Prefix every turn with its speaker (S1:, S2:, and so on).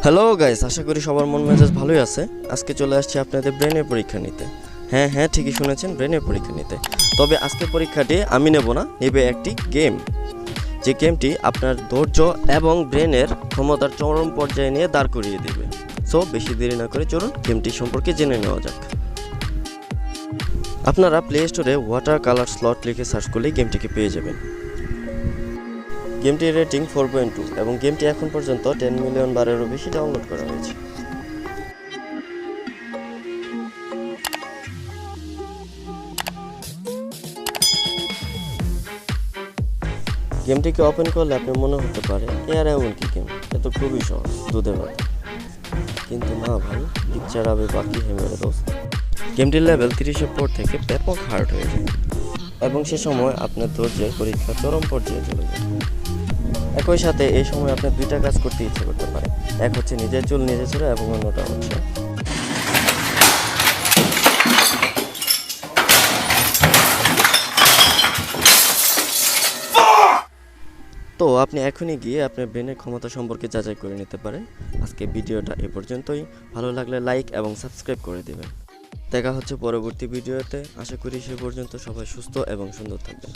S1: Hello guys, আশা করি সবার মন মেজাজ ভালোই আছে। আজকে চলে আসছি আপনাদের ব্রেনের পরীক্ষা নিতে। হ্যাঁ, ঠিকই শুনেছেন, ব্রেনের পরীক্ষা নিতে। তবে আজকে পরীক্ষাটি আমি নেব না, নেবে একটি গেম। যে গেমটি আপনার ধৈর্য এবং ব্রেনের ক্ষমতার চরম পর্যায়ে নিয়ে দাঁড় করিয়ে দেবে। সো বেশি দেরি না করে চলুন গেমটি সম্পর্কে জেনে নেওয়া যাক। আপনারা প্লে স্টোরে ওয়াটার কালার স্লট লিখে সার্চ করলেই গেমটিকে পেয়ে যাবেন। গেমটির রেটিং 4.2 এবং গেমটি এখন পর্যন্ত 10 মিলিয়ন বারেরও বেশি ডাউনলোড করা হয়েছে। গেমটিকে ওপেন করলে আপনার মনে হতে পারে এর এমন কি গেম, এ তো খুবই সহজ, দুধে ভাত। কিন্তু না ভাই, পিকচার আবে বাকি হে মেরে দোস্ত। গেমটির লেভেল 30-এর পর থেকে ব্যাপক হার্ড হয়ে যায় এবং সে সময় আপনার ধৈর্যের পরীক্ষা চরম পর্যায়ে চলে যায়। একই সাথে এই সময় আপনার দুইটা কাজ করতে ইচ্ছে করতে পারে। এক হচ্ছে নিজের চুল নিজে ছেড়ে এবং অন্যটা হচ্ছে তো আপনি এখনই গিয়ে আপনার ব্রেনের ক্ষমতা সম্পর্কে যাচাই করে নিতে পারেন। আজকে ভিডিওটা এ পর্যন্তই। ভালো লাগলে লাইক এবং সাবস্ক্রাইব করে দেবেন। দেখা হচ্ছে পরবর্তী ভিডিওতে। আশা করি সে পর্যন্ত সবাই সুস্থ এবং সুন্দর থাকবেন।